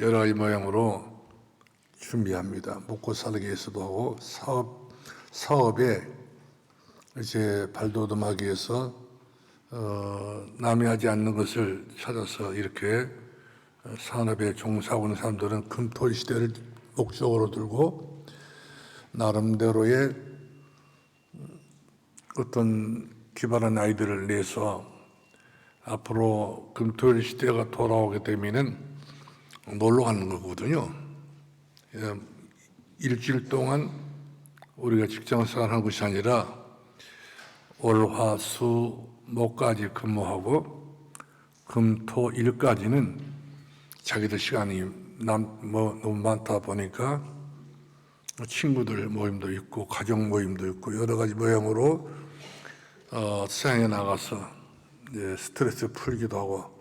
여러 가지 모양으로 준비합니다. 먹고 살기 위해서도 하고 사업에 이제 발돋움하기 위해서 남이 하지 않는 것을 찾아서 이렇게 산업에 종사하고 있는 사람들은 금토일 시대를 목적으로 들고 나름대로의 어떤 기발한 아이디어를 내서 앞으로 금토일 시대가 돌아오게 되면은 놀러 가는 거거든요. 일주일 동안 우리가 직장 생활하는 것이 아니라 월, 화, 수, 목까지 근무하고 금, 토, 일까지는 자기들 시간이 너무 많다 보니까 친구들 모임도 있고 가족 모임도 있고 여러 가지 모양으로 세상에 나가서 이제 스트레스 풀기도 하고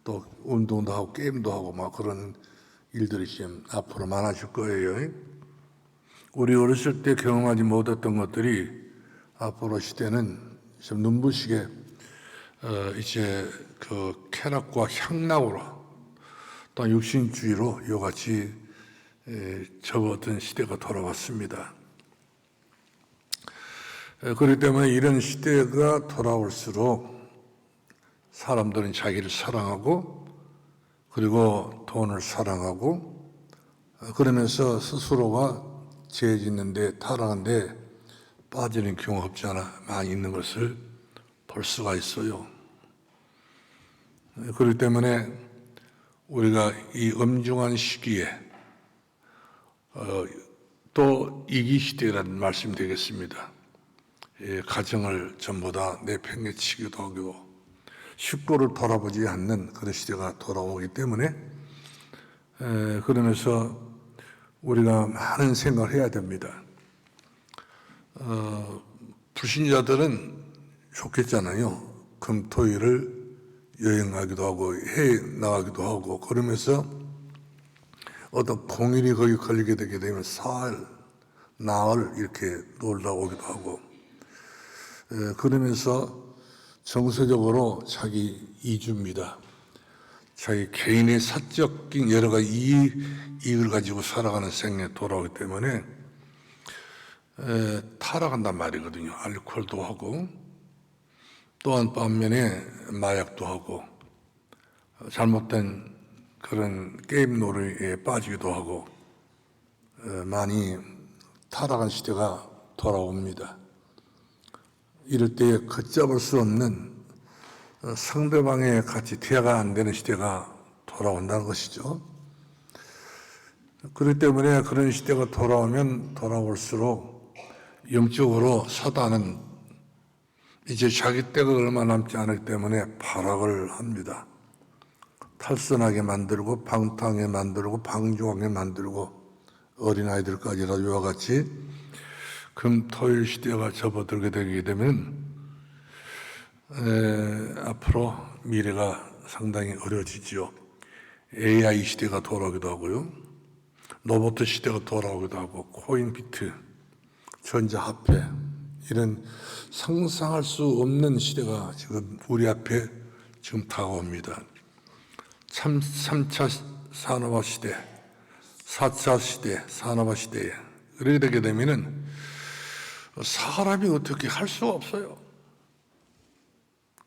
또 운동도 하고 게임도 하고 막 그런 일들이 지금 앞으로 많아질 거예요. 우리 어렸을 때 경험하지 못했던 것들이 앞으로 시대는 좀 눈부시게 이제 그 쾌락과 향락으로 또 육신주의로 이같이 접어든 시대가 돌아왔습니다. 그렇기 때문에 이런 시대가 돌아올수록 사람들은 자기를 사랑하고 그리고 돈을 사랑하고 그러면서 스스로가 죄 짓는데 타락한데 빠지는 경우가 없지 않아 많이 있는 것을 볼 수가 있어요. 그렇기 때문에 우리가 이 엄중한 시기에 또 이기 시대라는 말씀이 되겠습니다. 가정을 전부 다 내팽개치기도 하고 식구를 돌아보지 않는 그런 시대가 돌아오기 때문에 그러면서 우리가 많은 생각을 해야 됩니다. 불신자들은 좋겠잖아요. 금, 토, 일을 여행 가기도 하고 해외 나가기도 하고 그러면서 어떤 공일이 거기 걸리게 되게 되면 사흘, 나흘 이렇게 놀다 오기도 하고 그러면서 정서적으로 자기 이주입니다. 자기 개인의 사적인 여러 가지 이익을 가지고 살아가는 생에 돌아오기 때문에 타락한단 말이거든요. 알코올도 하고 또한 반면에 마약도 하고 잘못된 그런 게임 놀이에 빠지기도 하고 많이 타락한 시대가 돌아옵니다. 이럴 때 걷잡을 수 없는 상대방의 같이 대화가 안 되는 시대가 돌아온다는 것이죠. 그렇기 때문에 그런 시대가 돌아오면 돌아올수록 영적으로 사단은 이제 자기 때가 얼마 남지 않기 때문에 발악을 합니다. 탈선하게 만들고 방탕하게 만들고 방종하게 만들고 어린아이들까지라도 이와 같이 금, 토, 일 시대가 접어들게 되게 되면 앞으로 미래가 상당히 어려워지지요. AI 시대가 돌아오기도 하고요. 로봇 시대가 돌아오기도 하고 코인, 비트, 전자화폐 이런 상상할 수 없는 시대가 지금 우리 앞에 지금 다가옵니다. 3차 산업화 시대, 4차 시대, 산업화 시대에 그렇게 되게 되면은 사람이 어떻게 할 수가 없어요.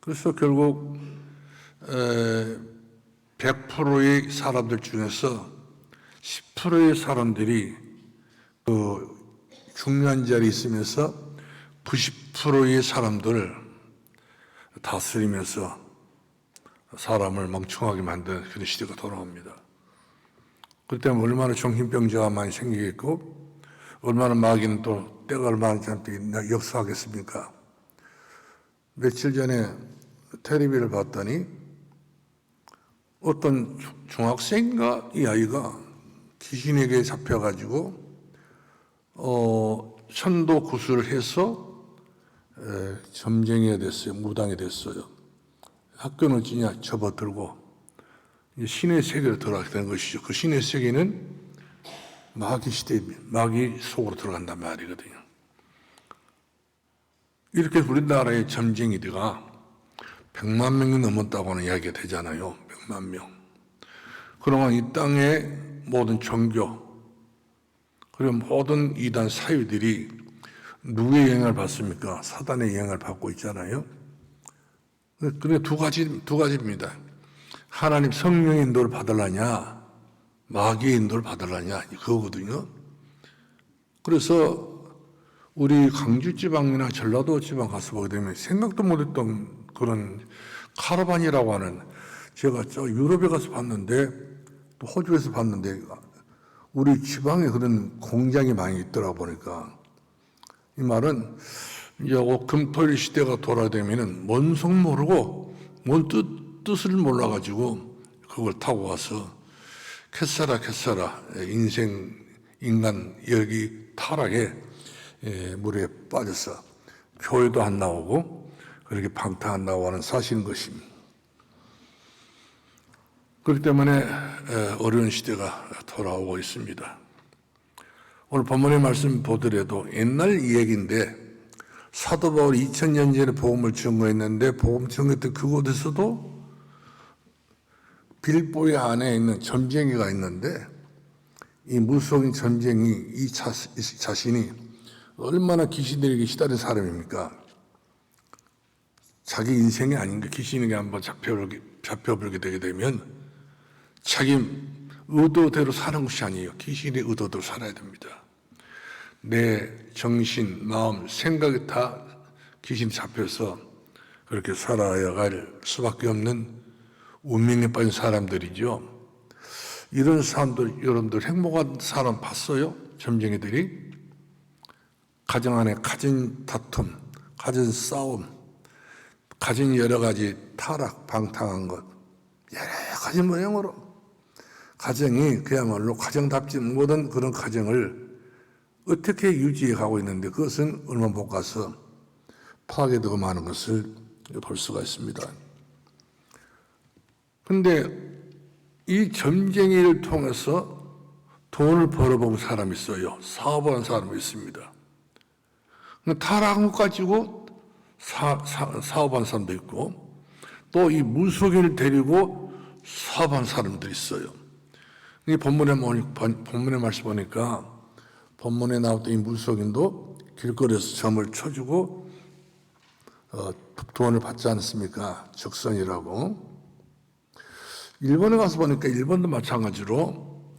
그래서 결국 100%의 사람들 중에서 10%의 사람들이 그 중요한 자리에 있으면서 90%의 사람들을 다스리면서 사람을 멍청하게 만드는 그런 시대가 돌아옵니다. 그때 얼마나 정신병자가 많이 생기겠고 얼마나 마귀는 또 때가 얼마나 역사하겠습니까? 며칠 전에 텔레비를 봤더니 어떤 중학생인가 이 아이가 귀신에게 잡혀가지고 천도 구술을 해서 점쟁이가 됐어요. 무당이 됐어요. 학교는 그냥 접어들고 신의 세계로 들어가게 된 것이죠. 그 신의 세계는 마귀 시대입니다. 마귀 속으로 들어간단 말이거든요. 이렇게 우리나라의 점쟁이들가 100만 명이 넘었다고는 이야기가 되잖아요. 100만 명. 그동안 이 땅의 모든 종교 그리고 모든 이단 사유들이 누구의 영향을 받습니까? 사단의 영향을 받고 있잖아요. 그게 두 가지입니다. 하나님 성령의 인도를 받으려냐, 마귀의 인도를 받으려냐, 그거거든요. 그래서 우리 광주 지방이나 전라도 지방 가서 보게 되면 생각도 못했던 그런 카라반이라고 하는, 제가 저 유럽에 가서 봤는데 또 호주에서 봤는데 우리 지방에 그런 공장이 많이 있더라 보니까, 이 말은 이제 금토일 시대가 돌아되면은 뭔 속 모르고 뭔 뜻을 몰라가지고 그걸 타고 와서 캐사라 인간 여기 타락에 물에 빠져서 교회도 안 나오고 그렇게 방탕 안 나오고 하는 사실인 것입니다. 그렇기 때문에 어려운 시대가 돌아오고 있습니다. 오늘 본문의 말씀 보더라도 옛날 이야기인데 사도 바울이 2000년 전에 복음을 증거했는데 복음 증거했던 그곳에서도 빌보의 안에 있는 점쟁이가 있는데 이 무속인 점쟁이 이 자신이 얼마나 귀신들에게 시달린 사람입니까? 자기 인생이 아닌가 귀신에게 한번 잡혀버리게 되게 되면 자기 의도대로 사는 것이 아니에요. 귀신의 의도대로 살아야 됩니다. 내 정신, 마음, 생각이 다 귀신 잡혀서 그렇게 살아야 갈 수밖에 없는 운명에 빠진 사람들이죠. 이런 사람들, 여러분들 행복한 사람 봤어요? 점쟁이들이? 가정 안에 가진 다툼, 가진 싸움, 가진 여러 가지 타락, 방탕한 것, 여러 가지 모양으로 가정이 그야말로 가정답지 못한 그런 가정을 어떻게 유지해 가고 있는데 그것은 얼마 못 가서 파괴되고 많은 것을 볼 수가 있습니다. 그런데 이 점쟁이를 통해서 돈을 벌어본 사람이 있어요. 사업하는 사람이 있습니다. 타락한 것 가지고 사업하는 사람도 있고 또 이 무속인을 데리고 사업하는 사람들이 있어요. 이 본문의 말씀 보니까 본문에 나왔던 이 무속인도 길거리에서 점을 쳐주고 돈을 받지 않습니까? 적선이라고. 일본에 가서 보니까 일본도 마찬가지로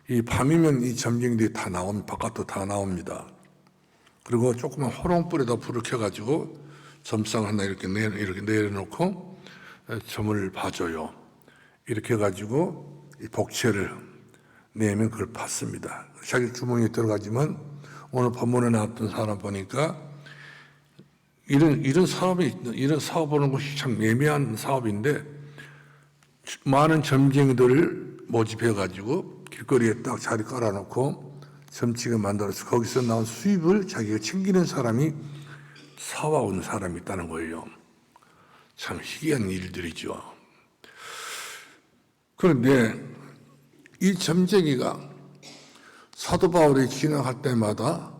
이 밤이면 이 점쟁이들이 다 나옵니다. 바깥으로 다 나옵니다. 그리고 조그만 호롱불에다 불을 켜가지고 점상 하나 이렇게 내려놓고 점을 봐줘요. 이렇게 해가지고 이 복채를 내면 그걸 받습니다. 자기 주머니에 들어가지만 오늘 본문에 나왔던 사람 보니까 이런 사업하는 것이 참 애매한 사업인데 많은 점쟁이들을 모집해가지고 길거리에 딱 자리 깔아놓고 점치게 만들어서 거기서 나온 수입을 자기가 챙기는 사람이 사와온 사람이 있다는 거예요. 참 희귀한 일들이죠. 그런데 이 점쟁이가 사도 바울이 지나갈 때마다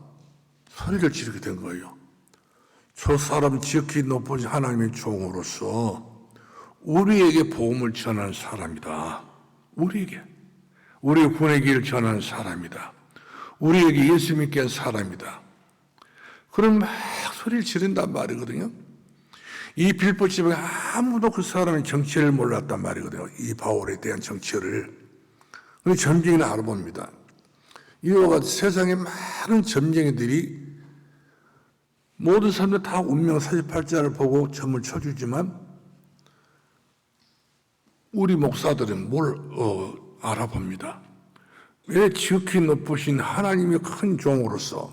소리를 지르게 된 거예요. 저 사람 지극히 높으신 하나님의 종으로서 우리에게 복음을 전하는 사람이다. 우리의 구원의 길을 전하는 사람이다. 우리에게 예수 믿게 한 사람이다. 그런 막 소리를 지른단 말이거든요. 이 빌보 지방에 아무도 그 사람의 정체를 몰랐단 말이거든요. 이 바울에 대한 정체를. 그 점쟁이는 알아봅니다. 이와 같이 세상에 많은 점쟁이들이 모든 사람들 다 운명 사주팔자를 보고 점을 쳐주지만 우리 목사들은 뭘 알아봅니다. 왜 지극히 높으신 하나님의 큰 종으로서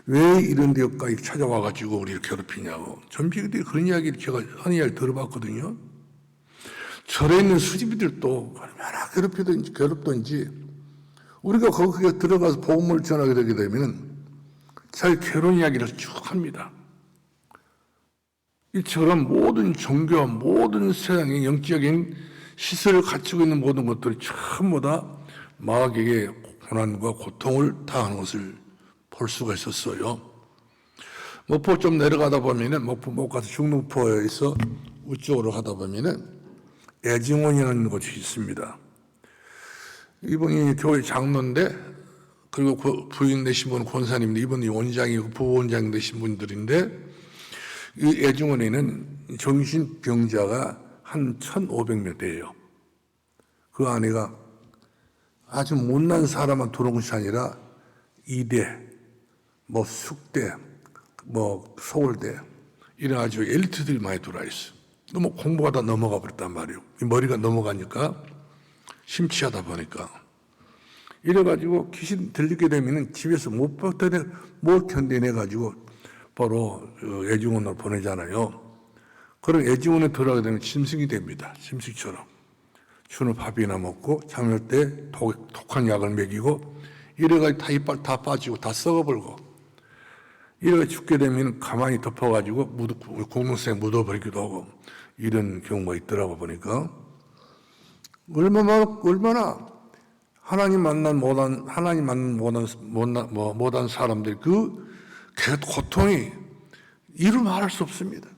왜 이런 데까지 찾아와가지고 우리를 괴롭히냐고. 점쟁이들이 그런 이야기를 제가 한 이야기를 들어봤거든요. 절에 있는 수집이들도 얼마나 괴롭던지 우리가 거기에 들어가서 복음을 전하게 되게 되면 자기 괴로운 이야기를 쭉 합니다. 이처럼 모든 종교, 모든 세상의 영적인 시설을 갖추고 있는 모든 것들이 전부 다 마귀에게 고난과 고통을 당하는 것을 볼 수가 있었어요. 목포 좀 내려가다 보면은 목포 못 가서 중릉포에서 우쪽으로 가다 보면은 애증원이라는 곳이 있습니다. 이분이 교회 장로인데, 그리고 그 부인 되신 분은 권사님인데, 이분이 원장이고 부원장 되신 분들인데, 이 애중원에는 정신병자가 한 1,500명 돼요. 그 아내가 아주 못난 사람만 들어온 것이 아니라 이대, 숙대, 서울대 이런 아주 엘리트들이 많이 들어와 있어. 너무 공부가 다 넘어가 버렸단 말이에요. 머리가 넘어가니까 심취하다 보니까 이래가지고 귀신 들리게 되면은 집에서 못 견뎌내가지고 바로 애중원으로 보내잖아요. 그런 애중원에 들어가게 되면 짐승이 됩니다. 짐승처럼. 주는 밥이나 먹고 잠을 때 독한 약을 먹이고 이래가지고 다 이빨 다 빠지고 다 썩어버리고 이래가 죽게 되면 가만히 덮어가지고 공동생에 묻어버리기도 하고 이런 경우가 있더라고 보니까 얼마나 하나님 만난 못한 사람들 그 고통이 이루 말할 수 없습니다.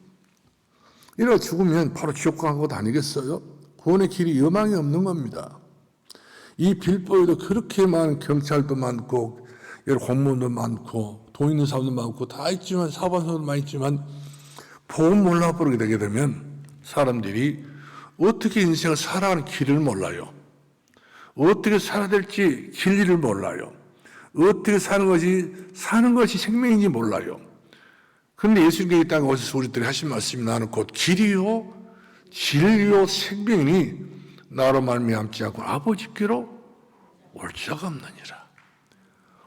이래가 죽으면 바로 지옥 가는 것 아니겠어요? 구원의 길이 여망이 없는 겁니다. 이 빌보에도 그렇게 많은 경찰도 많고 여러 공무원도 많고 돈 있는 사람도 많고 다 있지만 사반사도 많이 있지만 복음 몰라버리게 되게 되면 사람들이 어떻게 인생을 살아가는 길을 몰라요. 어떻게 살아야 될지 진리를 몰라요. 어떻게 사는 것이 생명인지 몰라요. 그런데 예수님께 이 땅에 오셔서 우리들이 하신 말씀이 나는 곧 길이요 진리요 생명이니 나로 말미암지 않고 아버지께로 올 자가 없느니라.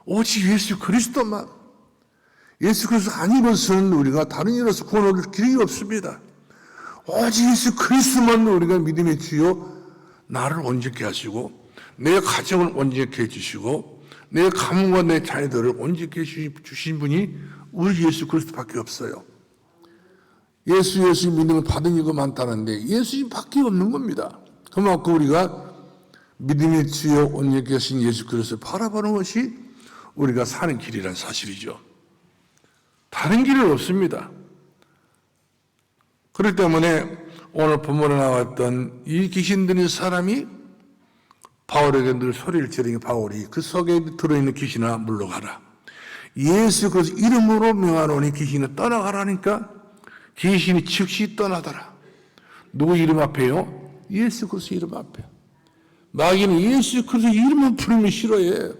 오직 예수 그리스도만, 예수 그리스도 아니고서는 우리가 다른 일로서 구원 얻을 길이 없습니다. 오직 예수 그리스도만 우리가 믿음의 주요 나를 온전케 하시고 내 가정을 온전케 해주시고 내 가문과 내 자녀들을 온전케 주신 분이 우리 예수 그리스도밖에 없어요. 예수 믿음을 받은 이가 많다는데 예수님밖에 없는 겁니다. 그만큼 우리가 믿음의 주요 온전케 하신 예수 그리스도를 바라보는 것이 우리가 사는 길이란 사실이죠. 다른 길은 없습니다. 그렇기 때문에 오늘 본문에 나왔던 이 귀신 들린 사람이 바울에게 늘 소리를 지르니 바울이 그 속에 들어있는 귀신아 물러가라. 예수 그리스도 이름으로 명하노니 귀신을 떠나가라니까 귀신이 즉시 떠나더라. 누구 이름 앞에요? 예수 그리스도 이름 앞에. 마귀는 예수 그리스도 이름만 부르면 싫어해.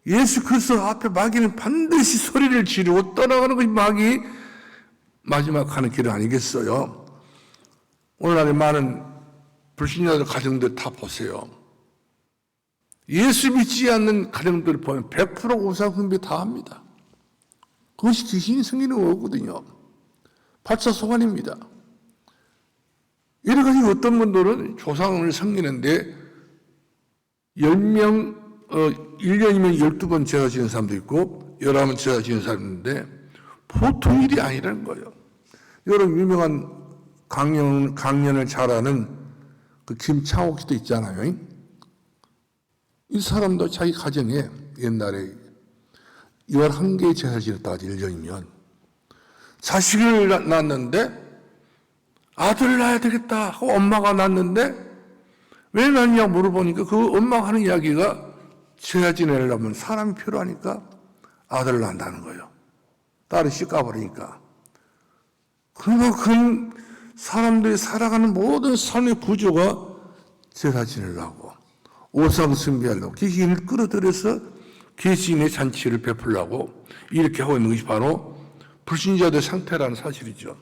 예수 그리스도 앞에 마귀는 반드시 소리를 지르고 떠나가는 것이 마귀 마지막 하는 길 아니겠어요? 오늘날의 많은 불신자들 가정들 다 보세요. 예수 믿지 않는 가정들 보면 100% 우상 숭배 다 합니다. 그것이 귀신이 생기는 거거든요. 8차 소관입니다. 이래가지고 어떤 분들은 조상을 섬기는데 10명, 1년이면 12번 제사 지는 사람도 있고 11번 제사 지는 사람인데 보통 일이 아니라는 거예요. 여러분 유명한 강연을 잘하는 그 김창옥 씨도 있잖아요. 이 사람도 자기 가정에 옛날에 11개의 제사 지냈다가 1년이면 자식을 낳았는데 아들을 낳아야 되겠다 하고 엄마가 낳았는데 왜 낳느냐 물어보니까 그 엄마가 하는 이야기가 제사 지내려면 사람이 필요하니까 아들을 낳는다는 거예요. 딸이 씨 까버리니까. 그만큼 사람들이 살아가는 모든 삶의 구조가 제사 지내려고 오상 숭배하려고 귀신을 끌어들여서 귀신의 잔치를 베풀려고 이렇게 하고 있는 것이 바로 불신자들 상태라는 사실이죠.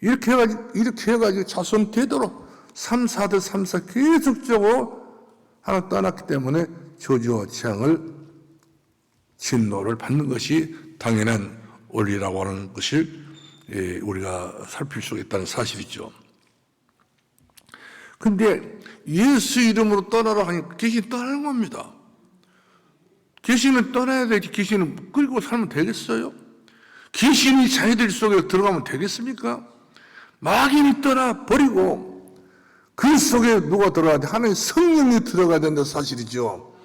이렇게 해가지고 자손 되도록 3, 4대 3, 4 계속적으로 하나 떠났기 때문에 저주와 재앙을 진노를 받는 것이 당연한 원리라고 하는 것을 우리가 살필 수 있다는 사실이죠. 근데 예수 이름으로 떠나라 하니까 귀신이 떠나는 겁니다. 귀신은 떠나야 되지 귀신은 끌고 살면 되겠어요? 귀신이 자녀들 속에 들어가면 되겠습니까? 마귀는 떠나버리고 그 속에 누가 들어가야 돼? 하나님 성령이 들어가야 된다는 사실이죠.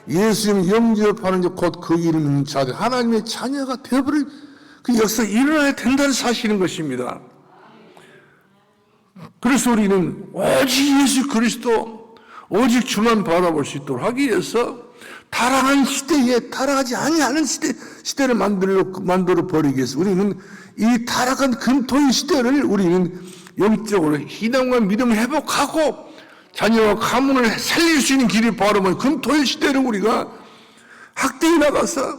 예수님 영접하는 곧 그 이름 있는 자들 하나님의 자녀가 되어버릴 그 역사가 일어나야 된다는 사실인 것입니다. 그래서 우리는 오직 예수 그리스도 오직 주만 바라볼 수 있도록 하기 위해서 타락한 시대에 타락하지 아니하는 시대를 만들어 버리기 위해서 우리는 이 타락한 금토의 시대를 우리는 영적으로 희망과 믿음을 회복하고 자녀와 가문을 살릴 수 있는 길이 바로 금토의 시대를 우리가 확대해 나가서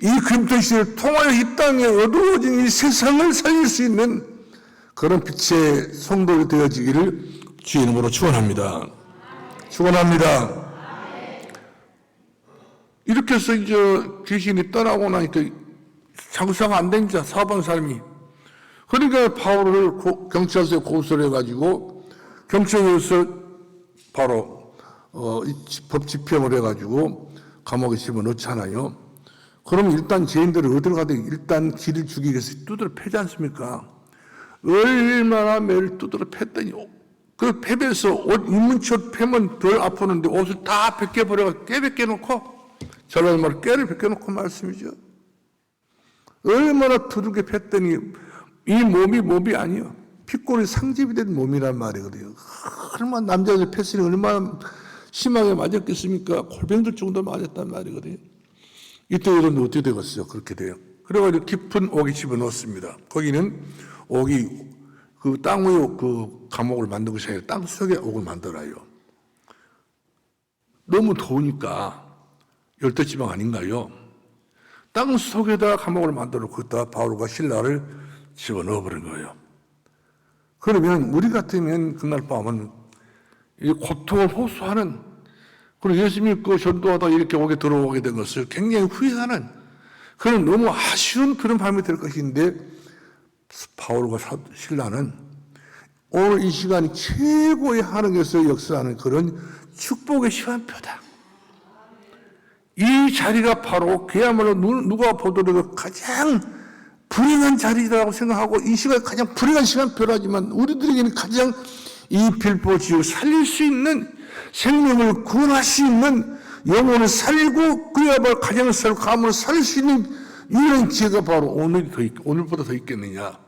이 금토의 시대를 통하여 이 땅에 어두워진 이 세상을 살릴 수 있는 그런 빛의 성도가 되어지기를 주의 이름으로 축원합니다. 축원합니다. 이렇게 해서 이제 귀신이 떠나고 나니까 장사가 안 된 자, 사방 사람이. 그러니까 바울을 경찰서에 고소를 해가지고 경찰서에서 바로 법 집행을 해가지고 감옥에 집어넣잖아요. 그럼 일단 죄인들을 어디로 가든 일단 길을 주기 위해서 두드려 패지 않습니까? 얼마나 매를 두드려 팼더니 그 패배해서 옷 입문처 패면 덜 아프는데 옷을 다 벗겨버려서 깨벗겨놓고 저런 말 깨를 벗겨놓고 말씀이죠. 얼마나 두들겨 팼더니 이 몸이 아니요. 피골이 상집이 된 몸이란 말이거든요. 얼마나 남자들 패스를 얼마나 심하게 맞았겠습니까? 골병들 정도 맞았단 말이거든요. 이때 여러분들 어떻게 되겠어요? 그렇게 돼요. 그래가지고 깊은 옥에 집어넣습니다. 거기는 옥이 그 땅 위에 그 감옥을 만든 것이 아니라 땅 속에 옥을 만들어요. 너무 더우니까 열대지방 아닌가요? 땅 속에다 감옥을 만들어 거기다 바울과 실라를 집어넣어버린 거예요. 그러면 우리 같으면 그날 밤은 이 고통을 호소하는 그리고 예수 믿고 전도하다 이렇게 옥에 들어오게 된 것을 굉장히 후회하는 그런 너무 아쉬운 그런 밤이 될 것인데 바울과 실라는 오늘 이 시간이 최고의 하나님께서 역사하는 그런 축복의 시간표다. 이 자리가 바로 그야말로 누가 보더라도 가장 불행한 자리라고 생각하고 이 시간이 가장 불행한 시간표라지만 우리들에게는 가장 이 필보 지옥을 살릴 수 있는 생명을 구원할 수 있는 영혼을 살리고 그야말로 가정을 살고 가문을 살릴 수 있는 유일한 기회가 바로 오늘보다 더 있겠느냐.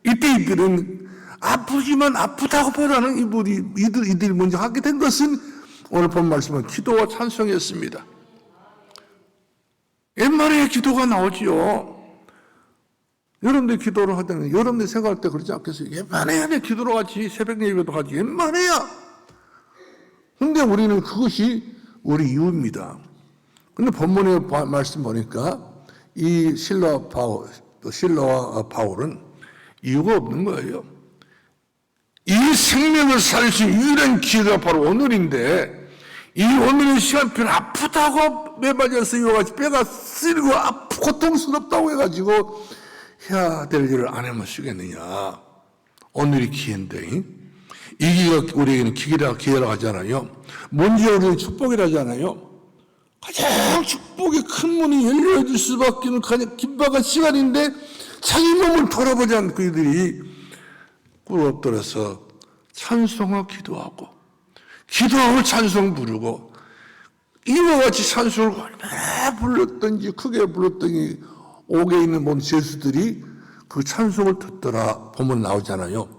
이때 이들은 아프지만 아프다고 보라는 이들이 먼저 하게 된 것은 오늘 본 말씀은 기도와 찬송이었습니다. 옛말에 기도가 나오지요. 여러분들 기도를 하다면 여러분들 생각할 때 그러지 않겠어요? 웬만해야 돼 기도로 가지 새벽 예배도 가지 웬만해야. 근데 우리는 그것이 우리 이유입니다. 근데 본문의 말씀 보니까 이 실라와 바울은 이유가 없는 거예요. 이 생명을 살릴 수 있는 유일한 기회가 바로 오늘인데 이 오늘의 시간표는 아프다고 매맞아서 이와 같이 뼈가 쓰리고 고통스럽다고 해가지고 해야 될 일을 안 하면 쓰겠느냐. 오늘이 기회인데 이 기회가 우리에게는 기회라고 하잖아요. 먼저 우리는 축복이라잖아요. 가장 축복의 큰 문이 열려질 수밖에 없는 가장 긴박한 시간인데 자기 몸을 돌아보지 않는 그들이 꿇어엎드려서 찬송을 기도하고 기도하고 찬송 부르고 이와 같이 찬송을 얼마나 불렀던지 크게 불렀더니 옥에 있는 모든 죄수들이 그 찬송을 듣더라 보면 나오잖아요.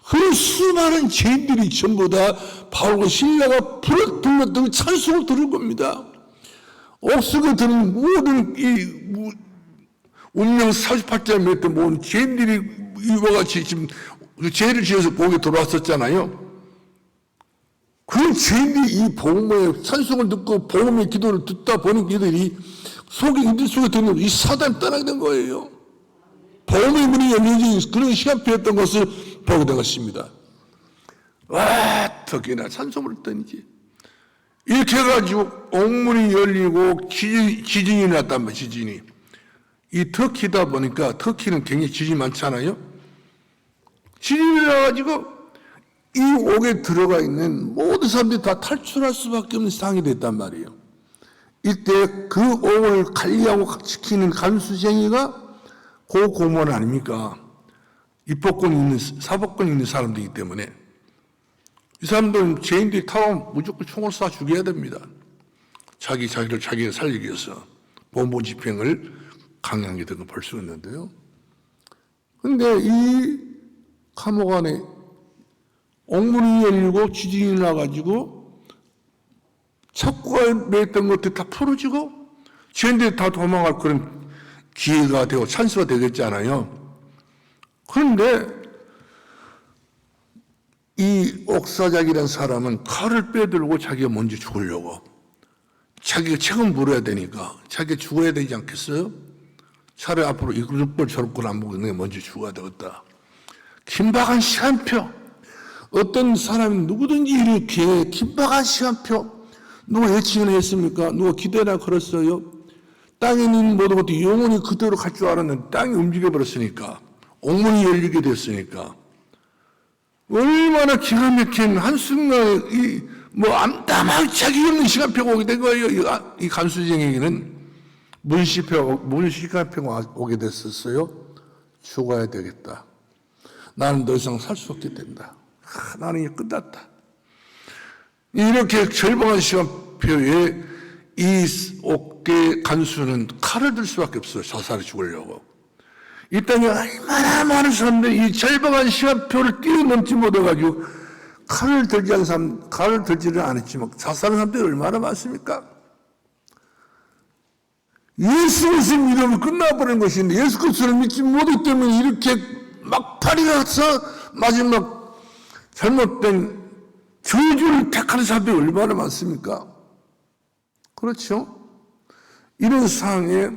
그 수많은 죄인들이 전부 다 바울과 실라가 불렀던 찬송을 들은 겁니다. 옥속에 드는 모든 이 운명 38장에 맺던 모든 죄인들이 이와 같이 지금 죄를 지어서 옥에 들어왔었잖아요. 그 죄인들이 이 복음의 찬송을 듣고 복음의 기도를 듣다 보는 이들이 이들 속에 드는 이 사단이 떠나게 된 거예요. 복음의 문이 열려진 그런 시간표였던 것을 보게 된 것입니다. 와, 특히나 찬송을 듣든지 이렇게 해가지고 옥문이 열리고 지진이 났단 말이에요. 지진이. 이 터키다 보니까 터키는 굉장히 지진이 많잖아요. 지진이 나가지고 이 옥에 들어가 있는 모든 사람들이 다 탈출할 수밖에 없는 상황이 됐단 말이에요. 이때 그 옥을 관리하고 지키는 간수쟁이가 고고문 아닙니까? 입법권 있는, 사법권 있는 사람들이기 때문에 이 사람들은 죄인들이 타오면 무조건 총을 쏴 죽여야 됩니다. 자기가 살리기 위해서 본보 집행을 강요하게 된 걸 볼 수 있는데요. 근데 이 감옥 안에 옥문이 열리고 지진이 나가지고 착고가 맺었던 것들이 다 풀어지고 쟤네들이 다 도망갈 그런 기회가 되고 찬스가 되겠잖아요. 그런데 이 옥사작이라는 사람은 칼을 빼들고 자기가 먼저 죽으려고, 자기가 책임 물어야 되니까 자기가 죽어야 되지 않겠어요? 차라리 앞으로 이걸 저럴 걸 안 보고 내가 먼저 죽어야 되겠다. 긴박한 시간표, 어떤 사람이 누구든지 이렇게 긴박한 시간표, 누가 예측을 했습니까? 누가 기대나 걸었어요? 땅에 있는 모든 것도 영원히 그대로 갈 줄 알았는데 땅이 움직여버렸으니까, 옥문이 열리게 됐으니까, 얼마나 기가 막힌 한순간에 암담하게 자기 없는 시간표가 오게 된 거예요. 이 간수쟁이에게는 문시간표가 오게 됐었어요. 죽어야 되겠다. 나는 더 이상 살 수 없게 된다. 나는 이제 끝났다. 이렇게 절박한 시간표에 이 옥계 간수는 칼을 들 수밖에 없어요. 자살해 죽으려고. 이 땅에 얼마나 많은 사람들이 이 절박한 시간표를 뛰어넘지 못해가지고 칼을 들지 않은 사람, 칼을 들지는 않았지만 자살한 사람들이 얼마나 많습니까? 예수 그리스도를 믿으면 끝나버리는 것인데 예수 그리스도를 믿지 못하기 때문에 이렇게 막판이 가서 마지막 잘못된 저주를 택하는 사람들이 얼마나 많습니까? 그렇죠? 이런 상황에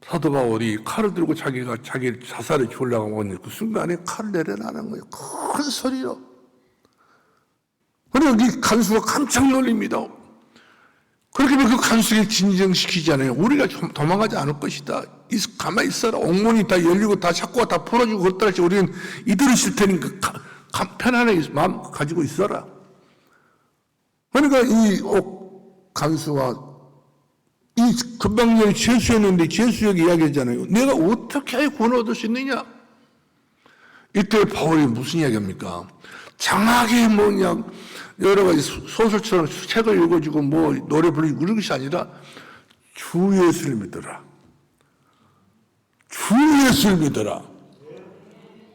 사도 바울이 칼을 들고 자기 자살에 죽으려고 하는 그 순간에 칼을 내려놔는 거예요. 큰 소리로. 그리고 이 간수가 깜짝 놀립니다. 그렇게 그 간수를 진정시키잖아요. 우리가 도망가지 않을 것이다. 가만히 있어라. 옥문이 다 열리고 다 착고가 다 풀어지고 그렇다. 우리는 이대로 있을 테니까 편안하게 마음 가지고 있어라. 그러니까 이 간수가 이 금방 전에 죄수였는데 죄수에게 이야기했잖아요. 내가 어떻게 하여 구원을 얻을 수 있느냐? 이때 바울이 무슨 이야기합니까? 장하게 여러 가지 소설처럼 책을 읽어주고 노래 부르고 이런 것이 아니라 주 예수를 믿어라. 주 예수를 믿어라.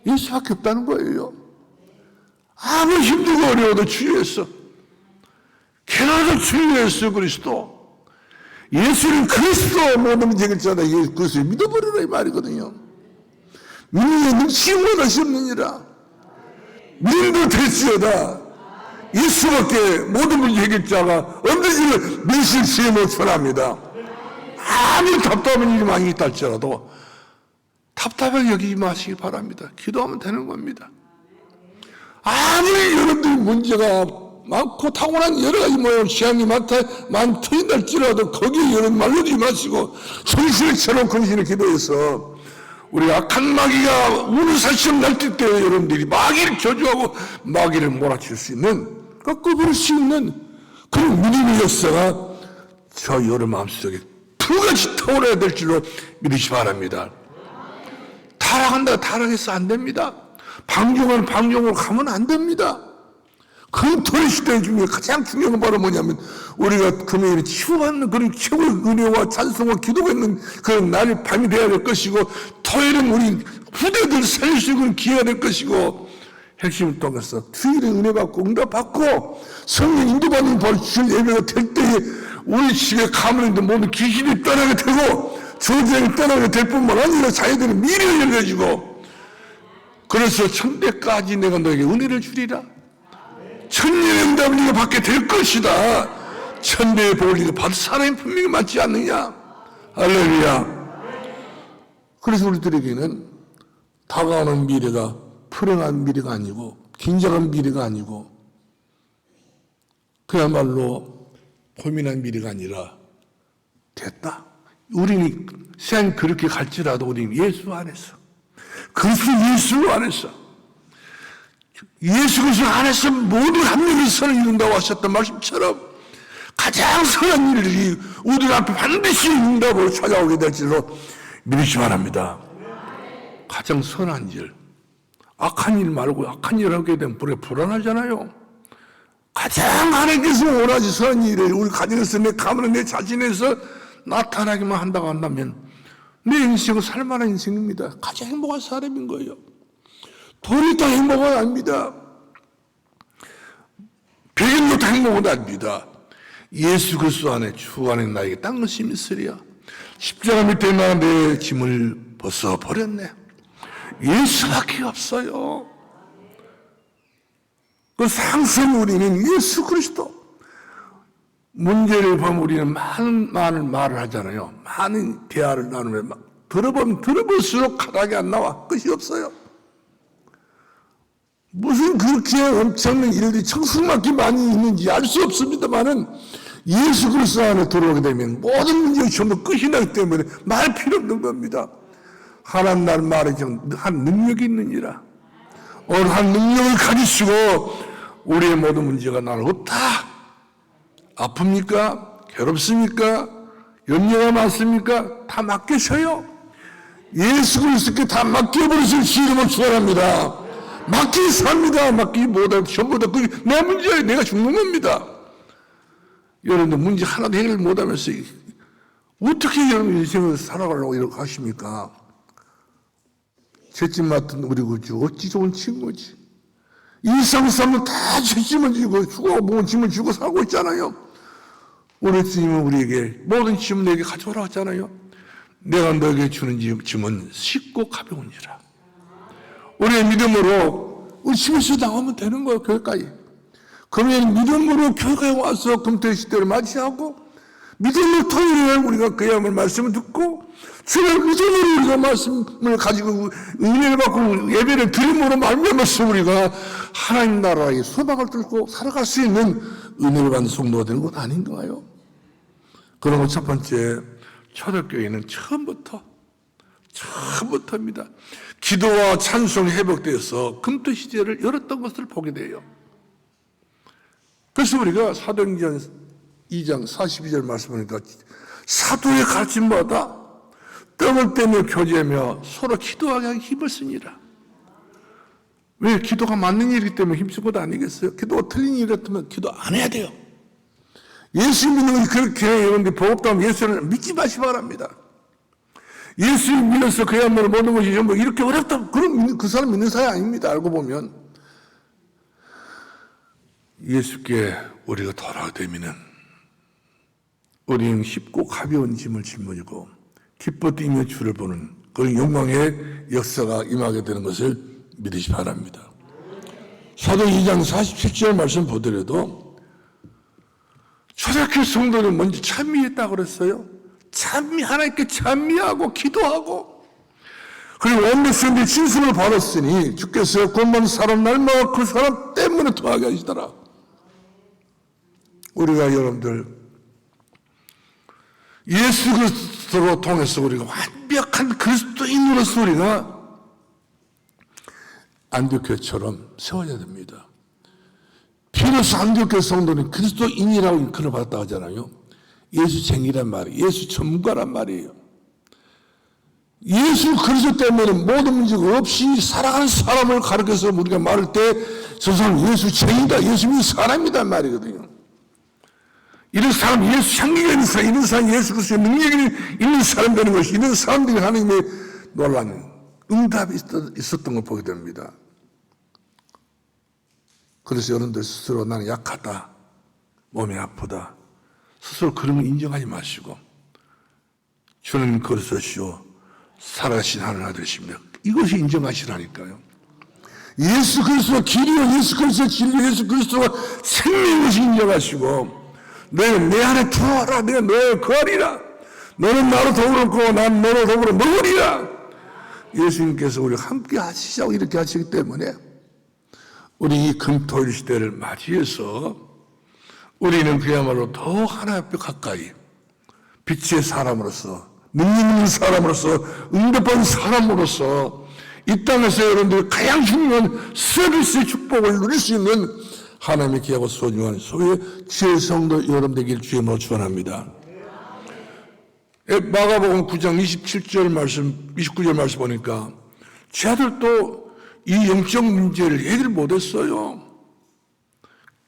예수밖에 없다는 거예요. 아무 힘들고 어려워도 주 예수. 개나도 주 예수 그리스도. 예수는 그리스도 모든 문제 해결자다. 그것을 믿어버리라 이 말이거든요. 믿는 이는 지음을 다시 없느니라. 믿음도 될지어다. 예수밖에 모든 문제 해결자가 없는지를 밀실치에 못천합니다. 아무리 답답한 일이 많이 있다 할지라도 답답하게 여기지 마시기 바랍니다. 기도하면 되는 겁니다. 아무리 여러분들이 문제가 많고 타고난 여러 가지 모양 시험이 많다 할지라도 거기에 여러분 말르지 마시고 정신을 차려 근신을 기도해서 우리 악한 마귀가 우르사시험 날뛸 때 여러분들이 마귀를 저주하고 마귀를 몰아칠 수 있는 꺾어버릴 수 있는 그런 믿음의 역사가 저 여러분 마음속에 불같이 타오르야 될 줄로 믿으시 바랍니다. 타락한다고 타락해서 안 됩니다. 방종하는 방종으로 가면 안 됩니다. 금토리 시대 중에 가장 중요한 건 바로 뭐냐면 우리가 금요일에 치유받는 그런 최고의 은혜와 찬송과 기도가 있는 그런 날이 밤이 되어야 될 것이고 토요일은 우리 후대들 살릴 수 있는 기회가 될 것이고 핵심을 통해서 주일에 은혜 받고 응답 받고 성령 인도받는 벌 주일 예배가 될 때에 우리 집에 가면 있는 모든 귀신이 떠나게 되고 저주행이 떠나게 될 뿐만 아니라 자녀들의 미래가 열려지고 그래서 천대까지 내가 너에게 은혜를 주리라. 천년의 응답을 네가 받게 될 것이다. 천대의 복을 네가 받을 사람이 분명히 많지 않느냐. 할렐루야. 그래서 우리들에게는 다가오는 미래가 불행한 미래가 아니고 긴장한 미래가 아니고 그야말로 고민한 미래가 아니라 됐다. 우리는 세상 그렇게 갈지라도 우리는 예수 안에서 그리스도 예수 안에서 예수 그리스도 안에서 모든 하나님의 선을 이룬다고 하셨던 말씀처럼 가장 선한 일들이 우리 앞에 반드시 응답으로 찾아오게 될 줄로 믿으시 바랍니다. 가장 선한 일, 악한 일 말고 악한 일을 하게 되면 불안하잖아요. 가장 하나님께서 원하시 선한 일을 우리 가정에서 내 가문에 내 자신에서 나타나기만 한다고 한다면 내 인생은 살만한 인생입니다. 가장 행복한 사람인 거예요. 돈이 다 행복은 아닙니다. 백일로 다 행복은 아닙니다. 예수 그리스도 안에 주 안에 나에게 딴 것이 있으리야. 십자가 밑에 나 내 짐을 벗어버렸네. 예수밖에 없어요. 그 항상 우리는 예수 그리스도. 문제를 보면 우리는 많은 말을 하잖아요. 많은 대화를 나누면 들어보면 들어볼수록 가닥이 안 나와. 끝이 없어요. 무슨 그렇게 엄청난 일들이 청승맞게 많이 있는지 알 수 없습니다만은 예수 그리스도 안에 들어오게 되면 모든 문제가 전부 끝이 나기 때문에 말 필요 없는 겁니다. 하나님 날 말에 한 능력이 있느니라. 오늘 한 능력을 가지시고 우리의 모든 문제가 나는 없다. 아픕니까? 괴롭습니까? 염려가 많습니까? 다 맡기셔요. 예수 그리스도께 다 맡겨버리실 이름을 축원합니다. 맡기기 삽니다. 맡기기 못하면 전부 다 그게 내 문제예요. 내가 죽는 겁니다. 여러분들 문제 하나도 해결 못하면서 어떻게 여러분 인생을 살아가려고 이렇게 하십니까? 죄짐 맡은 우리 구주 어찌 좋은 친구지. 일상 사람은 다 죄짐을 지고 죽어 모은 짐을 지고 살고 있잖아요. 우리 주님은 우리에게 모든 짐을 내게 가져오라 하잖아요. 내가 너에게 주는 짐은 쉽고 가벼우니라. 우리의 믿음으로 의심에서 나오면 되는 거예요. 교회까지. 그러면 믿음으로 교회에 와서 금토의 시대를 맞이하고 믿음을 통해 우리가 그야말로 말씀을 듣고 주의 믿음으로 우리가 말씀을 가지고 은혜를 받고 예배를 드림으로 말미암아서 우리가 하나님 나라의 소망을 뚫고 살아갈 수 있는 은혜를 받는 성도가 되는 건 아닌가요? 그러면 첫 번째, 초대교회는 처음부터입니다. 기도와 찬송이 회복되어서 금토 시대를 열었던 것을 보게 돼요. 그래서 우리가 사도행전 2장 42절 말씀하니까 사도의 가르침마다 떡을 떼며 교제하며 서로 기도하게 하기 힘을 쓰니라. 왜? 기도가 맞는 일이기 때문에 힘쓴 것 아니겠어요? 기도가 틀린 일 같으면 기도 안 해야 돼요. 예수 믿는 것이 그렇게 여러분들이 버겁다면 예수를 믿지 마시기 바랍니다. 예수 믿어서 그야말로 모든 것이 전부 이렇게 어렵다. 그럼 그 사람 믿는 사람이 아닙니다. 알고 보면. 예수께 우리가 돌아오게 되면은 우리는 쉽고 가벼운 짐을 짊어지고 기뻐 뛰며 주를 보는 그런 영광의 역사가 임하게 되는 것을 믿으시 바랍니다. 사도 2장 47절 말씀 보더라도 초대교회 성도는 먼저 찬미했다고 그랬어요. 하나님께 찬미하고 기도하고 그리고 온 백성들이 진술을 받았으니 주께서 곧만 사람 날마다 그 사람 때문에 통하게 하시더라. 우리가 여러분들 예수 그리스도로 통해서 우리가 완벽한 그리스도인으로서 우리가 안디옥교회처럼 세워야 됩니다. 비로소 안디옥교회 성도는 그리스도인이라고 인권을 받았다 하잖아요. 예수쟁이란 말이에요. 예수 전문가란 말이에요. 예수 그리스도 때문에 모든 문제가 없이 살아가는 사람을 가르쳐서 우리가 말할 때 저 사람 예수쟁이다. 예수님이 사람이란 말이거든요. 이런 사람, 예수 향기가 있는 사람, 이런 사람 예수 그리스도의 능력이 있는 사람 되는 것이 이런 사람들이 하나님의 놀라는 응답이 있었던 걸 보게 됩니다. 그래서 여러분들 스스로 나는 약하다, 몸이 아프다, 스스로 그런 걸 인정하지 마시고 주는 그리스도시요 살아가신 하나님 아들이십니다. 이것이 인정하시라니까요. 예수 그리스도가 길이요, 예수 그리스도가 진리요, 예수 그리스도가 생명인 것이 인정하시고 너는 내 안에 들어와라. 내가 너의 거하리라. 너는 나로 더불었고 난 너로 더불어 먹으리라. 예수님께서 우리가 함께 하시자고 이렇게 하시기 때문에 우리 이 금토일 시대를 맞이해서 우리는 그야말로 더 하나님 앞에 가까이 빛의 사람으로서 능력 있는 사람으로서 응답한 사람으로서 이 땅에서 여러분들이 가장 중요한 서비스의 축복을 누릴 수 있는 하나님의 귀하고 소중한 소유의 주의 성도 여러분 되길 주님으로 축원합니다. 마가복음 9장 27절 말씀, 29절 말씀 보니까 쟤들도 이 영적 문제를 해결 못했어요.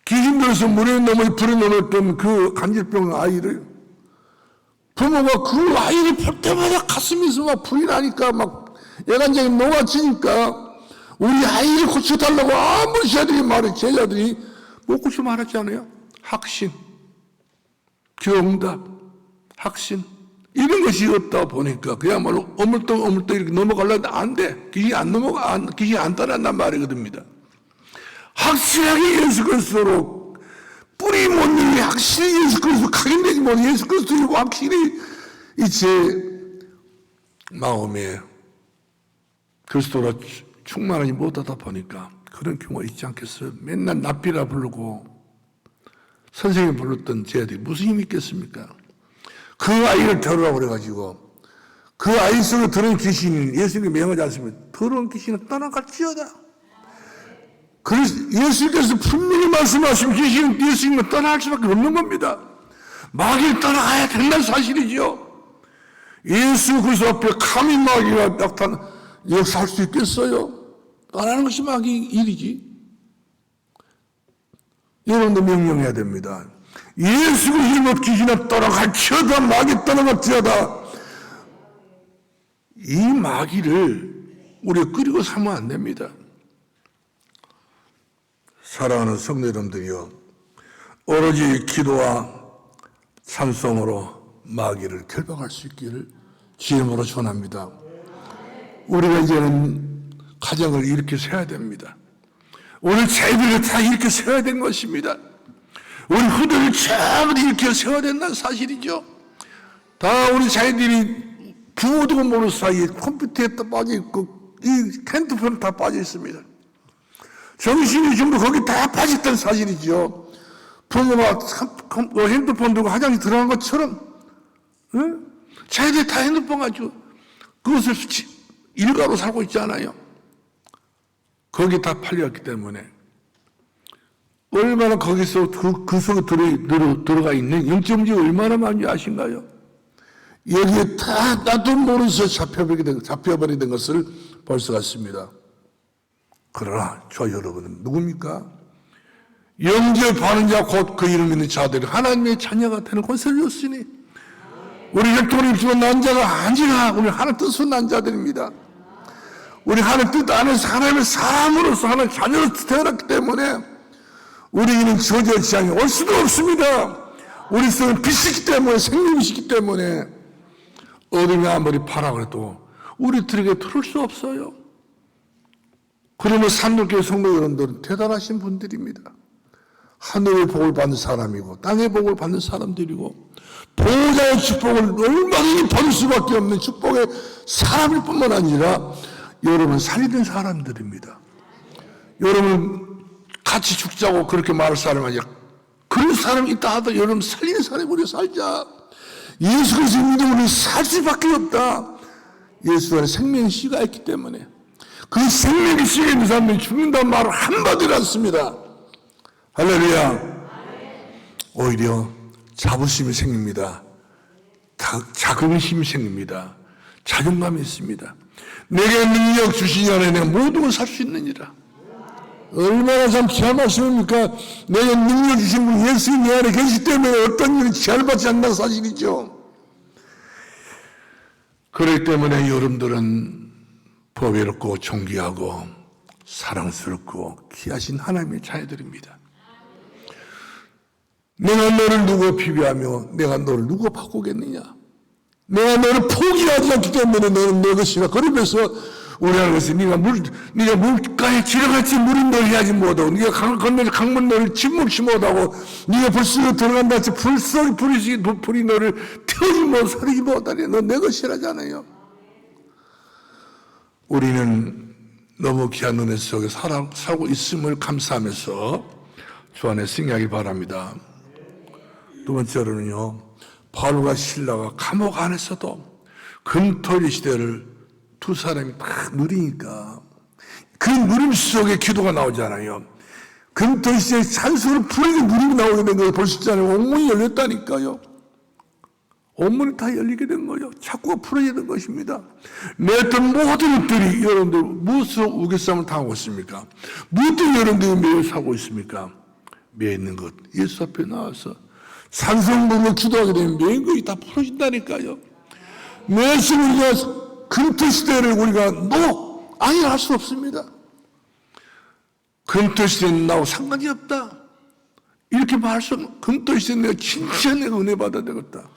귀신 들어서 물에 넘어 불에 넣었던 그 간질병 아이를 부모가 그 아이를 볼 때마다 가슴에서 막 불이 나니까 막 애간장이 녹아지니까 우리 아이를 고쳐달라고 아무리 제자들이 말해, 제자들이 못 고쳐 말하지 않아요? 확신, 경답, 확신. 이런 것이 없다 보니까 그야말로 어물떡 이렇게 넘어가려는데 안 돼. 귀신이 안 따라한단 말이거든요. 확실하게 예수 그리스도로 뿌리 못 내리 확실히 예수 그리스도 각인되지 못해 예수 그리스도이고 확실히 이 제 마음에 그리스도로 충만하지 못하다 보니까 그런 경우가 있지 않겠어요? 맨날 납비라 부르고 선생님이 불렀던 제자들이 무슨 힘이 있겠습니까? 그 아이를 데려오라고 그래가지고 그 아이 속에 들어온 귀신이 예수님이 명하지 않습니까? 들어온 귀신은 떠나갈지어다. 그래서 예수님께서 분명히 말씀하신 귀신은 예수님은 떠날 수밖에 없는 겁니다. 마귀를 떠나가야 된다는 사실이죠. 예수 그리스도 앞에 감히 마귀가 역사할 수 있겠어요? 떠나는 것이 마귀 일이지. 여러분도 명령해야 됩니다. 예수 그리스도 귀신은 떠나갈지어다. 마귀 떠나갈지어다. 이 마귀를 우리가 끓이고 살면 안 됩니다. 사랑하는 성도 여러분들이요, 오로지 기도와 찬송으로 마귀를 결박할 수 있기를 주님으로 전합니다. 우리가 이제는 가정을 이렇게 세워야 됩니다. 우리 자녀들을 다 이렇게 세워야 되는 것입니다. 우리 후대를 전부 이렇게 세워야 된다는 사실이죠. 다 우리 자녀들이 부모도 모르는 사이에 컴퓨터에 다 빠져 있고 이 핸드폰에 다 빠져 있습니다. 정신이 전부 거기 다 빠졌다는 사실이죠. 부모가 핸드폰 들고 화장실 들어간 것처럼, 응? 자기들이 다 핸드폰 가지고 그것을 일가로 살고 있지 않아요? 거기 다 팔렸기 때문에. 얼마나 거기서 그 속에 들어가 있는 영점지 얼마나 많이 아신가요? 여기에 다 나도 모르면서 잡혀버리는 것을 볼 수가 있습니다. 그러나 저 여러분은 누굽니까? 영접하는 자 곧 그 이름 있는 자들이 하나님의 자녀가 되는 권세를 줬으니 우리 혈통을 입지만 난 자가 아니라 우리 하나님 뜻으로 난 자들입니다. 우리 하나님 뜻 안에서 하나님의 사람으로서 하나님의 자녀로서 태어났기 때문에 우리는 저주의 지향에 올 수도 없습니다. 우리 속은 빛이기 때문에 생명이시기 때문에 어둠이 아무리 파라고 해도 우리들에게 들을 수 없어요. 그러면 산도교회 성도 여러분들은 대단하신 분들입니다. 하늘의 복을 받는 사람이고 땅의 복을 받는 사람들이고 보호자의 축복을 얼마든지 받을 수밖에 없는 축복의 사람일 뿐만 아니라 여러분 살리는 사람들입니다. 여러분 같이 죽자고 그렇게 말할 사람이 아니라 그런 사람이 있다 하더라도 여러분 살리는 사람이 우리 살자. 예수 그리스도 믿으면 우리 살 수밖에 없다. 예수 안에 생명의 씨가 있기 때문에 그 생명의 씨가 있는 사람이 죽는다는 말을 한마디도 않습니다. 할렐루야. 오히려 자부심이 생깁니다. 자긍심이 생깁니다. 자존감이 있습니다. 내게 능력 주시니 안에 내가 모든 걸 살 수 있느니라. 얼마나 참 귀한 말씀입니까? 내게 능력 주신 분 예수님 내 안에 계시기 때문에 어떤 일이 제할받지 않는 사실이죠. 그렇기 때문에 여러분들은 보배롭고 존귀하고 사랑스럽고 귀하신 하나님의 자녀들입니다. 내가 너를 누구 비교하며 내가 너를 누구 바꾸겠느냐? 내가 너를 포기하지 않기 때문에 너는 내 것이라. 그러면서 우리 하나님께서 네가 물가에 지나갈지 물은 너를 해야지 못하고 네가 강을 건너서 강물 너를 침몰치 못하고 네가 불속에 들어간다 할지 불이 너를 태우지 못 살리지 못하니 너 내 것이라잖아요. 우리는 너무 귀한 은혜 속에 살고 있음을 감사하면서 주 안에 승리하기 바랍니다. 두 번째로는요, 바울과 실라가 감옥 안에서도 금토일 시대를 두 사람이 다 누리니까 그 누림 속에 기도가 나오잖아요. 금토일 시대에 산소를 풀어서 누림이 나오게 된 걸 볼 수 있잖아요. 온문이 열렸다니까요. 온문이 다 열리게 된 거예요. 자꾸가 풀어야 되는 것입니다. 내 어떤 모든 것들이 여러분들 무엇으로 우겨싸움을 당하고 있습니까? 무엇을 여러분들이 매일 사고 있습니까? 매일 있는 것. 예수 앞에 나와서 산성불로 기도하게 되면 매일 것이 다 풀어진다니까요. 내 신을 금토 시대를 우리가 아니 할 수 없습니다. 금토시대는 나하고 상관이 없다. 이렇게 말할 수 없는, 금토시대는 내가 진짜 내가 은혜 받아야 되겠다.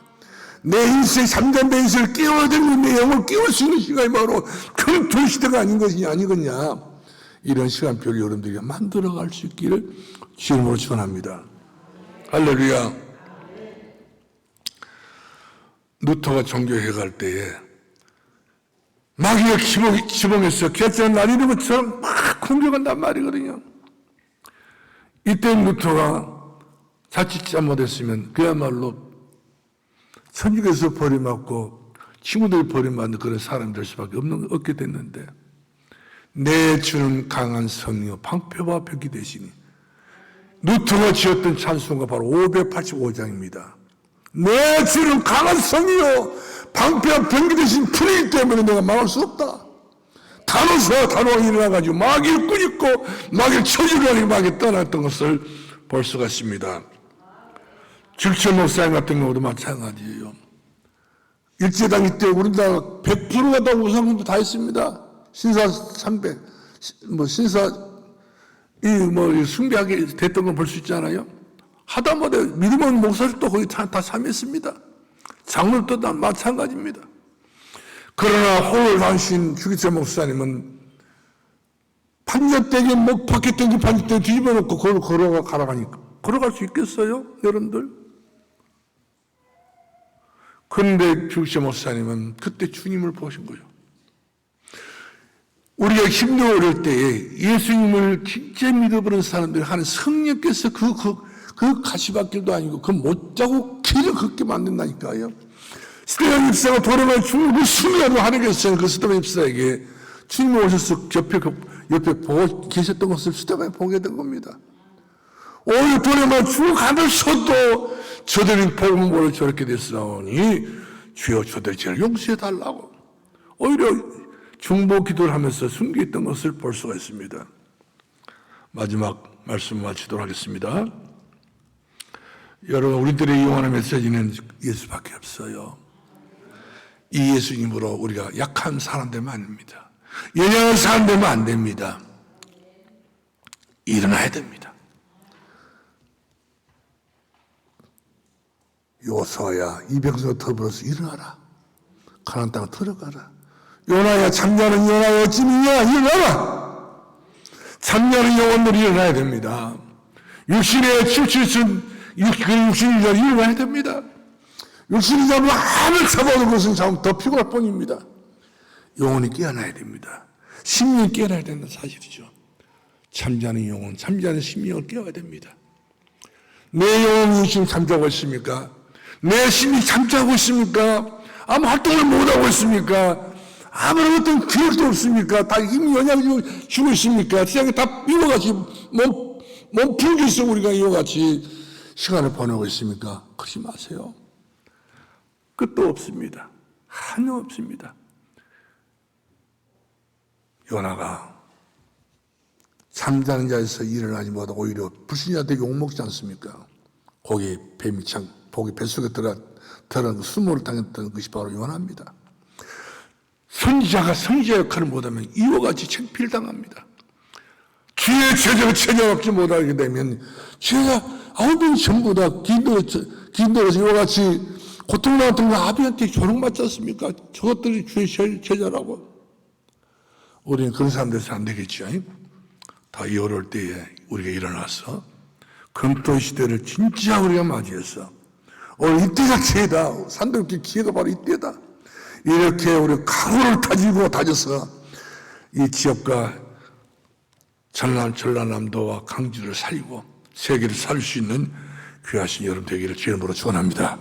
내 인생, 잠잠 내 인생을 깨워야 되는, 내 영을 깨울 수 있는 시간이 바로 금토시대가 아닌 것이 아니겠냐. 이런 시간표를 여러분들이 만들어갈 수 있기를 주님으로 축원합니다. 할렐루야. 루터가 종교회 갈 때에 마귀가 지붕에서 결정한 날이 되는 것처럼 막 공격한단 말이거든요. 이때 루터가 자칫 잘못했으면 그야말로 천국에서 버림받고 친구들이 버림받는 그런 사람이 될 수밖에 없게 됐는데, 내 주는 강한 성이요 방패와 벽이 되시니, 루터가 지었던 찬송가 바로 585장입니다. 내 주는 강한 성이요 방패와 벽이 되신 분이기 때문에 내가 막을 수 없다. 단호가 일어나가지고 마귀를 꾸짖고 마귀를 쳐주려니 마귀 떠났던 것을 볼 수가 있습니다. 질천 목사님 같은 경우도 마찬가지예요. 일제당일 때 우리나라 100%가 다 우상숭배 다 했습니다. 신사 300, 숭배하게 됐던 걸 볼 수 있잖아요. 하다못해 믿음은 목사들도 거의 다 참여했습니다. 장로도 다 마찬가지입니다. 그러나 호를 당신 주기철 목사님은 판잣대기 목 박혀 땡긴 판잣대기 뒤집어 놓고 그걸 가라가니까 걸어갈 수 있겠어요? 여러분들? 그런데 주기철 목사님은 그때 주님을 보신 거죠. 우리가 힘들어 어릴 때에 예수님을 진짜 믿어버린 사람들이 하는 성령께서 그 가시밭길도 아니고 그 못자국 길을 걷게 만든다니까요. 스테반 입사가 돌아가서 죽는 그 순간도 하나님께서 그 스테반 입사에게 주님이 오셔서 옆에 보고 계셨던 것을 스테반이 보게 된 겁니다. 오히려 돌아가서 죽어가면서도 저들이 복음을 저렇게 됐사오니 주여 저들 죄를 용서해달라고 오히려 중보 기도를 하면서 숨겨있던 것을 볼 수가 있습니다. 마지막 말씀 마치도록 하겠습니다. 여러분, 우리들의 이용하는 메시지는 예수밖에 없어요. 이 예수님으로 우리가 약한 사람 되면 안 됩니다. 연약한 사람 되면 안 됩니다. 일어나야 됩니다. 요소야, 이 백성과 더불어서 일어나라. 가나안 땅에 들어가라. 요나야, 잠자는 요나야 어찌미냐, 일어나라. 잠자는 영혼들이 일어나야 됩니다. 육신의 육신이 일어나야 됩니다. 육신이 잡으면 암을 잡아오는 것은 더 피곤할 뿐입니다. 영혼이 깨어나야 됩니다. 심령이 깨어나야 되는 사실이죠. 잠자는 영혼, 잠자는 심령을 깨워야 됩니다. 내 영혼이 지금 잠자고 있습니까? 내 심이 잠자고 있습니까? 아무 활동을 못하고 있습니까? 아무런 어떤 기억도 없습니까? 다 힘이 연약해지고 죽고 있습니까? 세상에 다 이와같이 몸 풀기 있어 우리가 이와같이 시간을 보내고 있습니까? 그러지 마세요. 끝도 없습니다. 한도 없습니다. 요나가 잠자는 자에서 일어나지 못하고 오히려 불신자한테 욕먹지 않습니까? 거기 거기 뱃속에 들어간 수모를 당했던 것이 바로 요나입니다. 선지자가 선지자 역할을 못하면 이와 같이 창피를 당합니다. 주의 제자가 제자롭지 못하게 되면 제가 9명이 전부 다 기인들에서 이와 같이 고통나왔던 거 아비한테 조롱받지 않습니까? 저것들이 주의 제자라고. 우리는 그런 사람 돼서 안 되겠죠. 다 이 어려울 때에 우리가 일어나서 금토 시대를 진짜 우리가 맞이해서 오늘 이때가 기회다. 산들기 기회가 바로 이때다. 이렇게 우리 각오를 다져서 이 지역과 전라남도와 강주를 살리고 세계를 살릴 수 있는 귀하신 여러분 되기를 주님으로 축원합니다.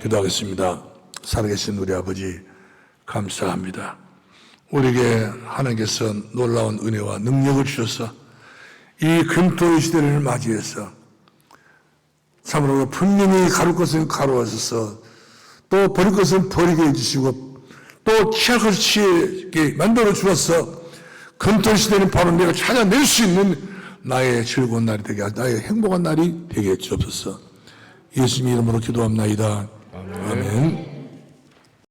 기도하겠습니다. 살아계신 우리 아버지 감사합니다. 우리에게 하나님께서 놀라운 은혜와 능력을 주셔서 이 금토의 시대를 맞이해서 참으로 분명히 가룰 것은 가루하셔서 또 버릴 것은 버리게 해주시고 또 취할 것을 취하게 만들어 주어서 금토의 시대는 바로 내가 찾아낼 수 있는 나의 즐거운 날이 되게 나의 행복한 날이 되게 해 주옵소서. 예수님 이름으로 기도합나이다. 아멘.